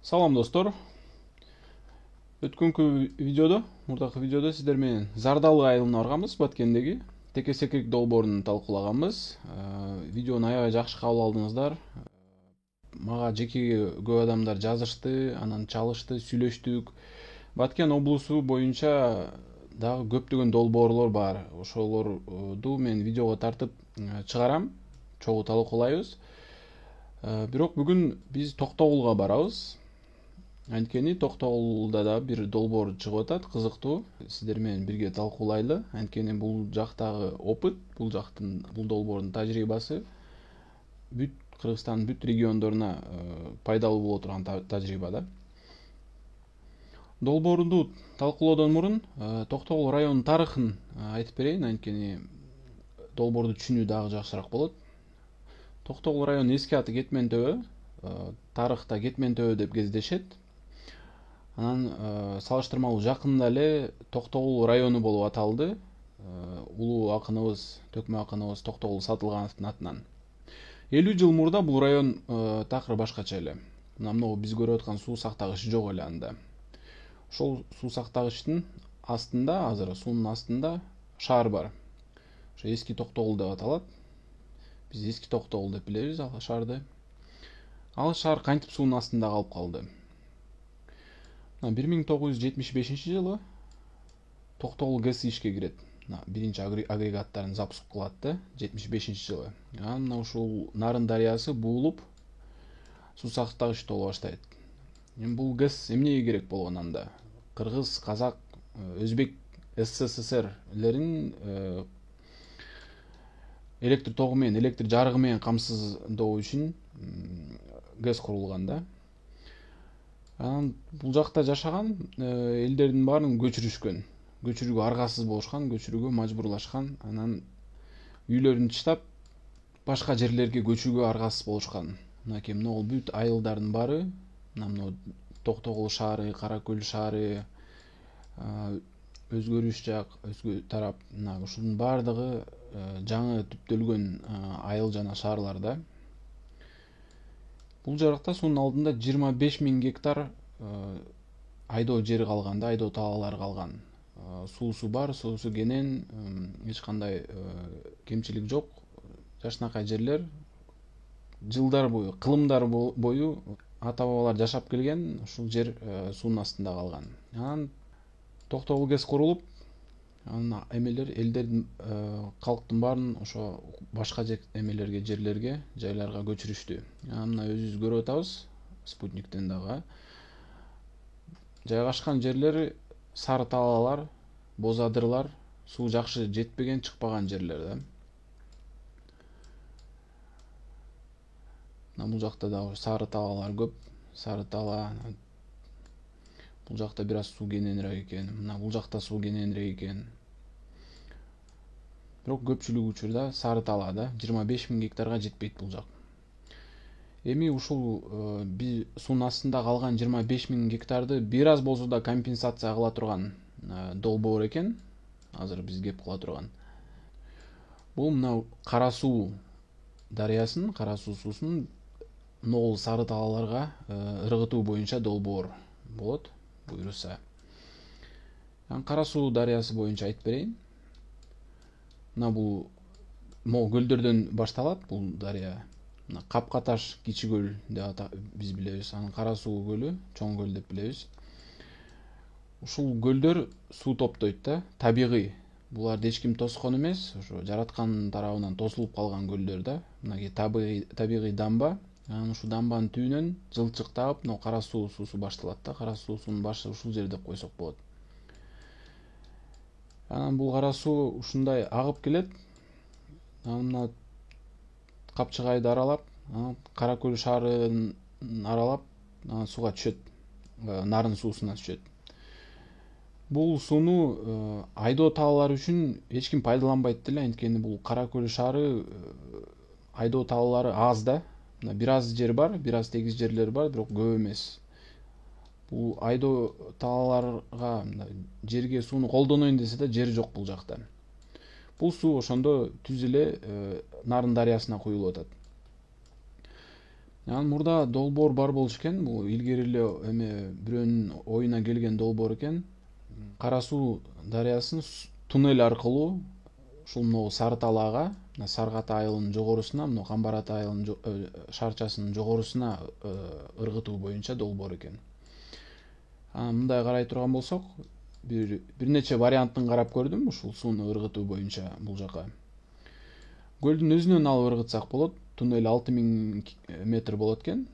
Салам достор. Өткөнкү мурдакы видеодо сиздер менен Зардалы айылына барганбыз, Баткендеги Теке-Секирек долбоорун талкуулаганбыз. Видеону аябай жакшы кабыл алдыңыздар. Мага жеке көп адамдар жазышты, анан чалышты, сүйлөштүк. Баткен облусу боюнча дагы көптөгөн долбоорлор бар. Ошолорду мен видеого тартып чыгарам, чогуу талкуулайбыз. Бирок бүгүн биз Токтогулга барабыз. Анткени Токтогулда да бир долбоор чыгып атат, кызыктуу. Сиздер менен бирге талкуулайлы. Анткени бул жактагы опыт, бул долбоордун тажрыйбасы бүт Кыргызстандын бүт региондоруна пайдалуу боло турган тажрыйба да. Долбоорду талкуулоодон мурун Токтогул районунун тарыхын айтып берейин, анткени долбоорду түшүнүү дагы жакшыраак болот. Токтогул районунун эски аты Кетмен Төбө, тарыхта Кетмен Төбө деп кездешет. Анан салыштырмалуу жакында эле Токтогул району болуп аталды. Улуу акыныбыз, төкмө акыныбыз Токтогул Сатылгановдун атынан. 50 жыл мурда бул район такыр башкача эле. Мына биз көрүп аткан суу сактагыч жок эле анда. Ошол суу сактагычтын астында, азыр суунун астында шаар бар. Ошо эски Токтогул деп аталат. Биз эски Токтогул деп билебиз ал шаарды. Ал шаар кантип суунун астында калып калды? 1975-жылы Токтогул ГЭС ишке кирет. Биринчи агрегаттарын запуск кылат да, 75-жылы. Анан ушул Нарын дарыясы буулуп, суу сактагыч толо баштайт. Бул ГЭС эмнеге керек болгон анда? Кыргыз, Казак, Өзбек СССРлерин электр тогу менен, электр жарыгы менен камсыздоо үчүн ГЭС курулган да. Анан бул жакта жашаган элдердин баарын көчүрүшкөн. Көчүрүүгө аргасыз болушкан, көчүрүүгө мажбурлашкан. Анан үйлөрүн таштап башка жерлерге көчүүгө аргасыз болушкан. Мынакей могул бүт айылдардын баары, мына Токтогул шаары, Каракөл шаары, Өзгөрүш жак, өзгө тарап, ушунун баардыгы жаңы түптөлгөн айыл жана шаарларда. Бул жаракта суунун алдында 25 000 гектар айдоо жери калган да, айдоо талаалары калган. Суусу бар, суусу кенен, эч кандай кемчилик жок. Жашынакай жерлер, жылдар бою, кылымдар бою ата-бабалар жашап келген, ушул жер суунун астында калган. Анан Токтогул ГЭС курулуп, анан эмелер, элдердин, калктын баарын ошо башка эмелерге, жерлерге, жайларга көчүрүштү. Мына өзүбүз көрүп атабыз, спутниктен дагы. Жайгашкан жерлери сары талаалар, боз адырлар, суу жакшы жетпеген, чыкпаган жерлер да. Бул жакта дагы сары талаалар көп, сары талаа. Бул жакта бир аз суу кененирээк экен. Мына бул жакта суу кененирээк экен. Бирок көпчүлүк учурда сары талаа да, 25 000 гектарга жетпейт бул жак. Эми ушул суунун астында калган 25 000 гектарды бир аз болсо да компенсация кыла турган долбоор экен. Азыр биз кеп кыла турган. Бул мына Кара Суу дарыясынын, Кара Суу суусунун могул сары талааларга ыргытуу боюнча долбоор болот, буйруса. Кара Суу дарыясы боюнча айтып берейин. Мына бул могул көлдөрдөн башталат бул дарыя. Мына Капкаташ Кичи көл деп биз билебиз. Анан Кара Суу көлү, Чоң көл деп билебиз. Ушул көлдөр суу топтойт да, табигый. Буларды эч ким тоскон эмес, ошо жараткан тарабынан тосулуп калган көлдөр да. Мына табигый дамба. Анан ушул дамбанын түбүнөн жылчыктап, мына Кара Суу суусу башталат да. Кара Суусунун башы ушул жерде деп койсок болот. Анан бул Кара Суу ушундай агып келет. Анан мына Капчыгайды аралап, Каракөл шаарын аралап, сууга түшөт. Нарын суусуна түшөт. Бул сууну айдоо талаалары үчүн эч ким пайдаланбайт деле, анткени бул Каракөл шаары айдоо талаалары аз да. Бир аз жер бар, бир аз тегиз жерлер бар, бирок көп эмес. Бул айдоо талааларга, жерге сууну колдоноюн десе да жер жок бул жакта. Бул суу ошондо түз эле Нарын дарыясына куюлуп атат. Анан мурда долбоор бар болчу экен. Бул илгери эле эме бирөөнүн оюна келген долбоор экен. Кара Суу дарыясын туннель аркылуу ушул могу Сары Талаага, Саргы Ата айылынын жогорусуна, мына Камбар Ата айылынын шаарчасынын жогорусуна ыргытуу боюнча долбоор экен. Анан мындай карай турган болсок, бир нече вариантын карап көрдүм ушул сууну ыргытуу боюнча бул жака. Көлдүн өзүнөн алып ыргытсак болот. Туннель 6000 метр болот экен.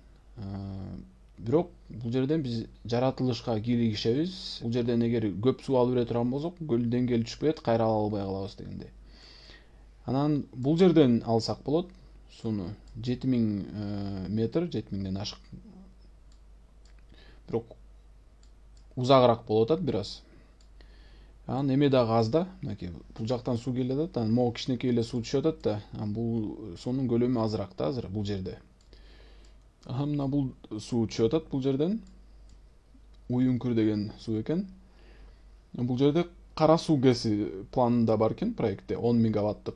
Бирок бул жерден биз жаратылышка кийлигишебиз. Бул жерден эгер көп суу алып бере турган болсок, көлдүн деңгээли түшүп кетет, кайра ала албай калабыз дегендей. Анан бул жерден алсак болот сууну 7000 метр, 7000ден ашык. Бирок узагыраак болуп атат бир аз. Анан эме дагы аз да, мынакей бул жактан суу келип атат, анан могу кичинекей эле суу түшүп атат да. Анан бул суунун көлөмү азыраак да азыр бул жерде. Анан мына бул суу түшүп атат бул жерден. Уюңкүр деген суу экен. Бул жерде Кара Суу ГЭСи планында бар экен проектте 10 мегаваттык.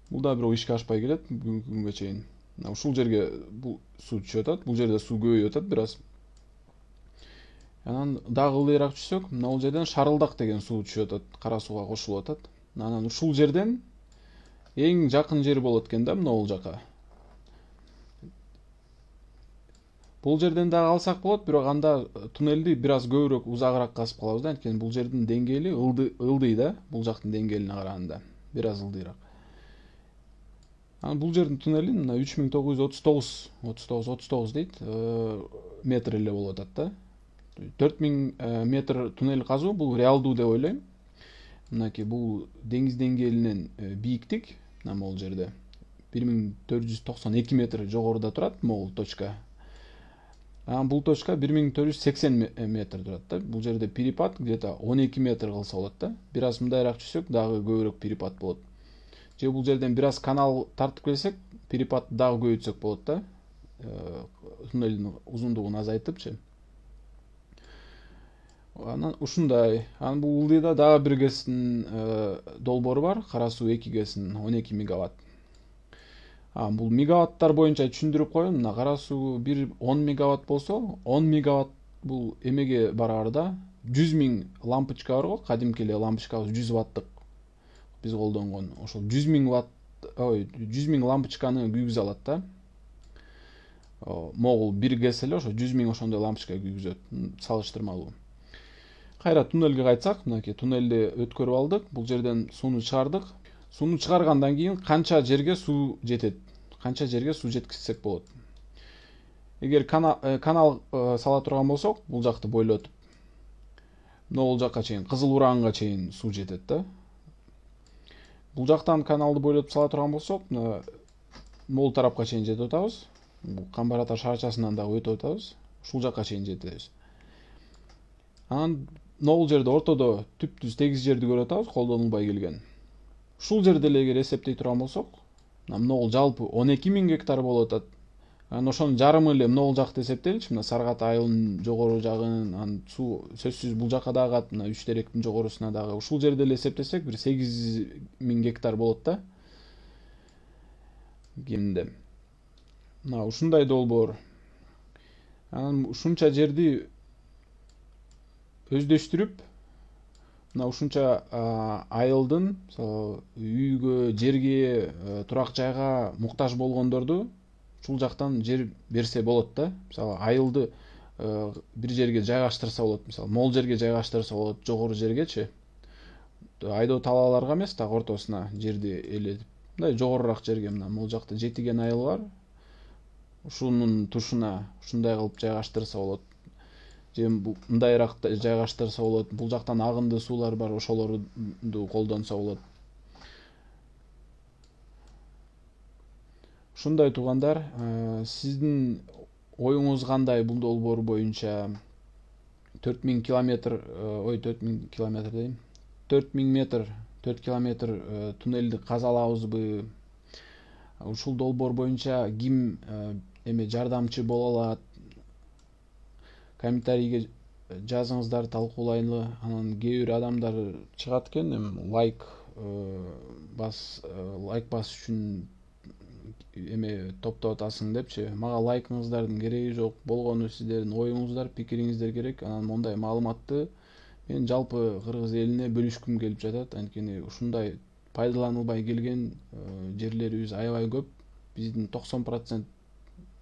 Бул да бирок ишке ашпай келет бүгүнкү күнгө чейин. Ушул жерге бул суу түшүп атат, бул жерде суу көбөйүп атат бир аз. Анан дагы ылдыйраак түшсөк, мына бул жерден Шарылдак деген суу түшүп атат, Кара Сууга кошулуп атат. Анан ушул жерден эң жакын жер болот экен да, мына бул жака. Бул жерден дагы алсак болот, бирок анда туннелди бир аз көбүрөөк узагыраак казып калабыз да, анткени бул жердин деңгээли ылдый да, бул жактын деңгээлине караганда бир аз ылдыйраак. Анан бул жердин туннели мына 3939 дейт, метр эле болуп атат да. 4000 метр туннель казуу бул реалдуу деп ойлойм. Мынакей бул деңиз деңгээлинен бийиктик, мына могул жерде 1492 метр жогоруда турат могул точка. Анан бул точка 1480 метр турат да. Бул жерде перепад где-то 12 метр кылса болот да. Бир аз мындайраак түшсөк, дагы көбүрөөк перепад болот. Же бул жерден бир аз канал тартып келсек, перепадды дагы көбөйтсөк болот да. Туннелдин узундугун азайтыпчы. Анан ушундай. Анан бул ылдыйда дагы бир ГЭСтин долбоору бар, Кара Суу 2 ГЭСинин 12 мегаватт. Бул мегаваттар боюнча түшүндүрүп коеюн. Мына Кара Суу 10 мегаватт болсо, 10 мегаватт бул эмеге бараарда 100 000 лампочка бар го, кадимки эле лампочкабыз 100 ваттык биз колдонгон. Ошол 100 000 ватт, 100 000 лампочканы күйгүзө алат да. Могул бир ГЭС эле ошо 100 000 ошондой лампочка күйгүзөт, салыштырмалуу. Кайра туннелге кайтсак, мынакей туннелди өткөрүп алдык. Бул жерден сууну чыгардык. Сууну чыгаргандан кийин канча жерге суу жетет, канча жерге суу жеткизсек болот. Эгер канал сала турган болсок, бул жакты бойлотуп, могул жакка чейин, Кызыл Ураанга чейин суу жетет да. Бул жактан каналды бойлотуп сала турган болсок, могул тарапка чейин жетип атабыз. Бул Камбар Ата шаарчасынан дагы өтүп атабыз. Ушул жакка чейин жетебиз. Анан могул жерде ортодо түп-түз тегиз жерди көрүп атабыз, колдонулбай келген. Ушул жерде эле эгер эсептей турган болсок, могул жалпы 12 000 гектар болуп атат. Анан ошонун жарымы эле могул жакты эсептеличи, мына Саргы Ата айылынын жогору жагын, анан суу сөзсүз бул жака дагы кат, мына Үч Теректин жогорусуна дагы. Ушул жерде эле эсептесек, бир 8 000 гектар болот да. Кеминде. Мына ушундай долбоор. Анан ушунча жерди өздөштүрүп, мына ушунча айылдын үйгө, жерге, турак жайга муктаж болгондорду ушул жактан жер берсе болот да. Мисалы айылды бир жерге жайгаштырса болот, мисалы могул жерге жайгаштырса болот, жогору жергечи. Айдоо талааларга эмес, так ортосуна жерди элетип, мындай жогорураак жерге, мына могул жакта Жетиген айыл бар. Ушунун тушуна ушундай кылып жайгаштырса болот. Же мындайраак жайгаштырса болот. Бул жактан агынды суулар бар, ошолорду колдонсо болот. Ушундай туугандар, сиздин оюңуз кандай бул долбоор боюнча? 4000 километр, 4000 километр дейм. 4000 метр, 4 километр туннелди каза алабызбы? Ушул долбоор боюнча ким эме жардамчы боло алат? Комментарийге жазыңыздар, талкуулайлы. Анан кээ бир адамдар чыгат экен, лайк басыш үчүн эме топтоп атасың депчи. Мага лайкыңыздардын кереги жок. Болгону сиздердин оюңуздар, пикириңиздер керек. Анан мондай маалыматты мен жалпы кыргыз элине бөлүшкүм келип жатат. Анткени ушундай пайдаланылбай келген жерлерибиз аябай көп. Биздин 90%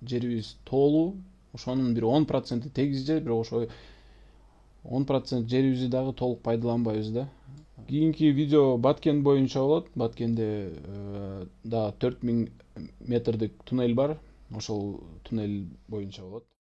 жерибиз тоолуу. Ошонун бир 10% тегиз жер, бирок ошо 10% жерибизди дагы толук пайдаланбайбыз да. Кийинки видео Баткен боюнча болот. Баткенде да 4000 метрдик туннель бар. Ошол туннель боюнча болот.